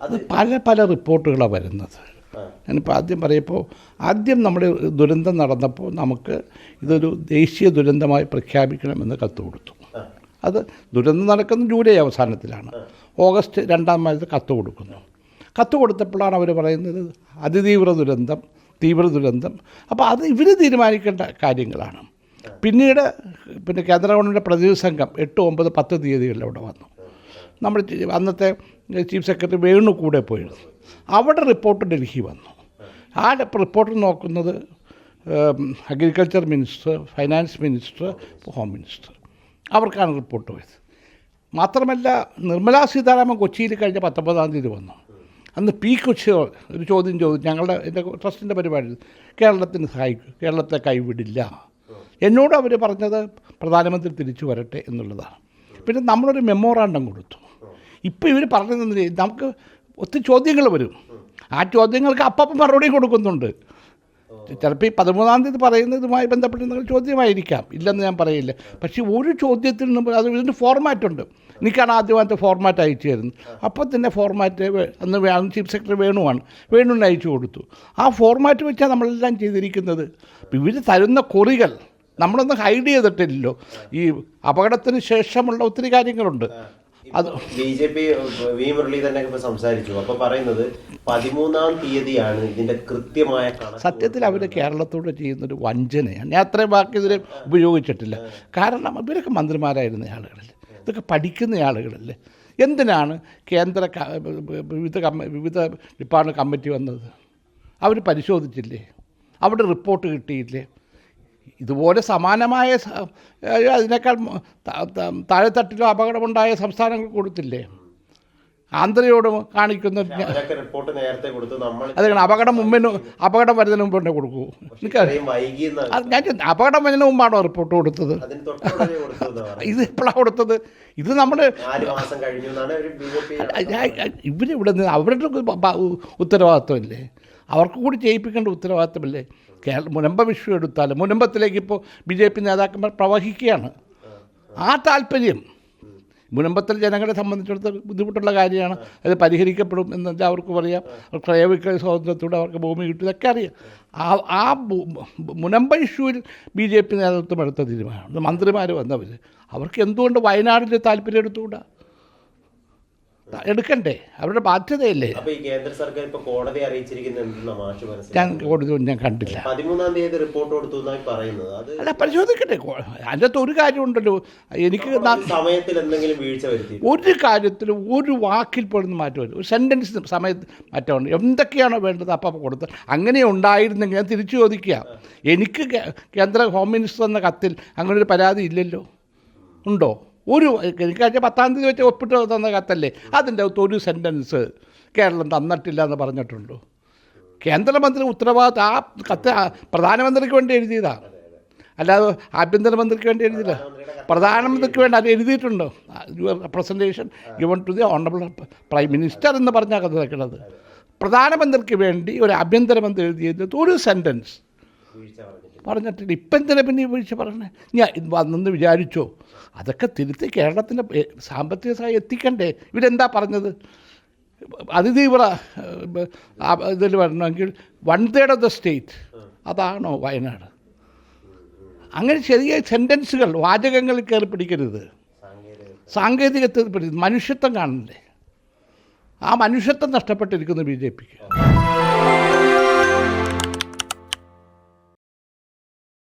അത് പല റിപ്പോർട്ടുകളാണ് വരുന്നത്. ഞാനിപ്പോൾ ആദ്യം നമ്മുടെ ദുരന്തം നടന്നപ്പോൾ നമുക്ക് ഇതൊരു ദേശീയ ദുരന്തമായി പ്രഖ്യാപിക്കണമെന്ന് കത്ത് കൊടുത്തു. അത് ദുരന്തം നടക്കുന്ന ജൂലൈ അവസാനത്തിലാണ്. ഓഗസ്റ്റ് 2-ാം മാസത്തിൽ കത്ത് കൊടുക്കുന്നു. കത്ത് കൊടുത്തപ്പോഴാണ് അവർ പറയുന്നത് അതിതീവ്ര ദുരന്തം, തീവ്ര ദുരന്തം. അപ്പോൾ അത് ഇവർ തീരുമാനിക്കേണ്ട കാര്യങ്ങളാണ്. പിന്നെ കേന്ദ്ര ഗവൺമെൻറ് പ്രതിനിധി സംഘം 8, 9, 10 തീയതികളിൽ അവിടെ വന്നു. നമ്മുടെ അന്നത്തെ ചീഫ് സെക്രട്ടറി വേണു കൂടെ പോയിരുന്നു. അവിടെ റിപ്പോർട്ട് ഡൽഹി വന്നു. ആ റിപ്പോർട്ട് നോക്കുന്നത് agriculture minister, finance minister, home minister, അവർക്കാണ് റിപ്പോർട്ട് പോയത്. മാത്രമല്ല നിർമ്മലാ സീതാരാമൻ കൊച്ചിയിൽ കഴിഞ്ഞ 19-ാം തീയതി വന്നു. അന്ന് പി കൊച്ചി ഒരു ചോദ്യം ഞങ്ങളുടെ എൻ്റെ ട്രസ്റ്റിൻ്റെ പരിപാടി, കേരളത്തിന് സഹായിക്കും, കേരളത്തെ കൈവിടില്ല. എന്നോട് അവർ പറഞ്ഞത് പ്രധാനമന്ത്രി തിരിച്ചു വരട്ടെ എന്നുള്ളതാണ്. പിന്നെ നമ്മളൊരു മെമ്മോറാണ്ടം കൊടുത്തു. ഇപ്പോൾ ഇവർ പറഞ്ഞത് നമുക്ക് ഒത്തിരി ചോദ്യങ്ങൾ വരും. ആ ചോദ്യങ്ങൾക്ക് അപ്പം മറുപടി കൊടുക്കുന്നുണ്ട്. ചിലപ്പോൾ ഈ 13-ാം തീയതി പറയുന്നതുമായി ബന്ധപ്പെട്ട് നിങ്ങൾ ചോദ്യമായിരിക്കാം, ഇല്ലെന്ന് ഞാൻ പറയില്ല. പക്ഷേ ഒരു ചോദ്യത്തിൽ നിന്ന് അത് ഇതിൻ്റെ ഫോർമാറ്റുണ്ട്. എനിക്കാണ് ആദ്യമായിട്ട് ഫോർമാറ്റ് അയച്ചു തരുന്നത്. അപ്പോൾ തന്നെ ഫോർമാറ്റ് അന്ന് ചീഫ് സെക്രട്ടറി വേണുവിന് അയച്ചു കൊടുത്തു. ആ ഫോർമാറ്റ് വെച്ചാൽ നമ്മളെല്ലാം ചെയ്തിരിക്കുന്നത്. ഇവർ തരുന്ന കുറികൾ നമ്മളൊന്നും ഹൈഡ് ചെയ്തിട്ടില്ലല്ലോ. ഈ അപകടത്തിന് ശേഷമുള്ള ഒത്തിരി കാര്യങ്ങളുണ്ട്. അത് ബിജെപി വി മുരളീധരനെ സംസാരിച്ചു. അപ്പോൾ പറയുന്നത് 13-ാം തീയതിയാണ് ഇതിൻ്റെ കൃത്യമായ കണക്ക്. സത്യത്തിൽ അവർ കേരളത്തോട് ചെയ്യുന്നൊരു വഞ്ചനയാണ്. ഞാൻ അത്രയും വാക്ക് ഇതിൽ ഉപയോഗിച്ചിട്ടില്ല. കാരണം ഇവരൊക്കെ മന്ത്രിമാരായിരുന്ന ആളുകളല്ലേ, ഇതൊക്കെ പഠിക്കുന്ന ആളുകളല്ലേ. എന്തിനാണ് കേന്ദ്ര വിവിധ ഡിപ്പാർട്ട്മെൻറ്റ് കമ്മിറ്റി വന്നത്? അവർ പരിശോധിച്ചില്ലേ? അവിടെ റിപ്പോർട്ട് കിട്ടിയില്ലേ? ഇതുപോലെ സമാനമായ അതിനേക്കാൾ താഴെത്തട്ടിലോ അപകടമുണ്ടായ സംസ്ഥാനങ്ങൾ കൊടുത്തില്ലേ? ആന്ധ്രയോട് കാണിക്കുന്ന അതെ, അപകടം വരുന്നതിന് മുമ്പ് തന്നെ കൊടുക്കൂ. ഞാൻ അപകടം വരുന്നതിന് മുമ്പാണോ റിപ്പോർട്ട് കൊടുത്തത്? ഇത് എപ്പോഴാണ് കൊടുത്തത്? ഇത് നമ്മൾ ഇവരിവിടെ നിന്ന് അവരുടെ ഉത്തരവാദിത്വമല്ലേ, അവർക്ക് കൂടി ചെയ്യിപ്പിക്കേണ്ട ഉത്തരവാദിത്വമല്ലേ? മുനമ്പ വിഷയം എടുത്താൽ മുനമ്പത്തിലേക്ക് ഇപ്പോൾ BJP നേതാക്കന്മാർ പ്രവഹിക്കുകയാണ്. ആ താല്പര്യം മുനമ്പത്തിൽ ജനങ്ങളെ സംബന്ധിച്ചിടത്തോളം ബുദ്ധിമുട്ടുള്ള കാര്യമാണ്. അത് പരിഹരിക്കപ്പെടും എന്നെല്ലാം അവർക്ക് പറയാം. ക്രയവിക്രയ സ്വാതന്ത്ര്യത്തോടെ അവർക്ക് ഭൂമി കിട്ടും, ഇതൊക്കെ അറിയാം. ആ മുനമ്പ ഇഷ്യൂവിൽ BJP നേതൃത്വം എടുത്ത തീരുമാനമാണ്. മന്ത്രിമാർ വന്നവർ അവർക്ക് എന്തുകൊണ്ട് വയനാടിൻ്റെ താല്പര്യം എടുത്തുകൂടാ? എടുക്കണ്ടേ? അവരുടെ ബാധ്യതയല്ലേ. ഞാൻ കോടതി ഞാൻ കണ്ടില്ല. 13-ാം തീയതി റിപ്പോർട്ട് കൊടുത്തു അല്ല, പരിശോധിക്കട്ടെ. അതിൻ്റെ അകത്ത് ഒരു കാര്യമുണ്ടല്ലോ, എനിക്ക് സമയത്തിൽ എന്തെങ്കിലും വീഴ്ച വരുത്തി ഒരു കാര്യത്തിലും ഒരു വാക്കിൽ പോലും മാറ്റം വരും. ഒരു സെൻറ്റൻസ് സമയത്ത് മാറ്റമുണ്ട്. എന്തൊക്കെയാണോ വേണ്ടത് അപ്പം കൊടുത്ത്. അങ്ങനെ ഉണ്ടായിരുന്നെങ്കിൽ ഞാൻ തിരിച്ചു ചോദിക്കുക, എനിക്ക് കേന്ദ്ര ഹോം മിനിസ്റ്റർ എന്ന കത്തിൽ അങ്ങനെ ഒരു പരാതി ഇല്ലല്ലോ. ഉണ്ടോ? എനിക്ക് 10-ാം തീയതി വെച്ച് ഒപ്പിട്ട് തന്ന കത്തല്ലേ, അതിൻ്റെ അകത്ത് ഒരു സെൻറ്റൻസ് കേരളം തന്നിട്ടില്ല എന്ന് പറഞ്ഞിട്ടുണ്ടോ? കേന്ദ്രമന്ത്രി ഉത്തരവാദിത്വം ആ കത്ത് പ്രധാനമന്ത്രിക്ക് വേണ്ടി എഴുതിയതാണ്, അല്ലാതെ ആഭ്യന്തരമന്ത്രിക്ക് വേണ്ടി എഴുതിയില്ല. പ്രധാനമന്ത്രിക്ക് വേണ്ടി അത് എഴുതിയിട്ടുണ്ടോ? Your representation given to the honourable prime minister എന്ന് പറഞ്ഞാൽ കത്ത് വെക്കുന്നത്. പ്രധാനമന്ത്രിക്ക് വേണ്ടി ഒരു ആഭ്യന്തരമന്ത്രി എഴുതിയത് ഒരു സെൻറ്റൻസ് പറഞ്ഞിട്ടില്ല. ഇപ്പം എന്തിനാ പിന്നെ ഈ വീഴ്ച പറഞ്ഞേ? ഞാൻ വന്നെന്ന് വിചാരിച്ചോ? അതൊക്കെ തിരുത്തി കേരളത്തിൻ്റെ സാമ്പത്തിക സഹായം എത്തിക്കണ്ടേ? ഇവരെന്താ പറഞ്ഞത്? അതിതീവ്ര ഇതിൽ വരണമെങ്കിൽ 1/3 ഓഫ് ദ സ്റ്റേറ്റ്, അതാണോ വയനാട്? അങ്ങനെ ചെറിയ സെൻറ്റൻസുകൾ, വാചകങ്ങളിൽ കയറി പിടിക്കരുത്. സാങ്കേതികത്തിൽ പിടിക്കരുത്. മനുഷ്യത്വം കാണണ്ടേ? ആ മനുഷ്യത്വം നഷ്ടപ്പെട്ടിരിക്കുന്നു BJPക്ക്.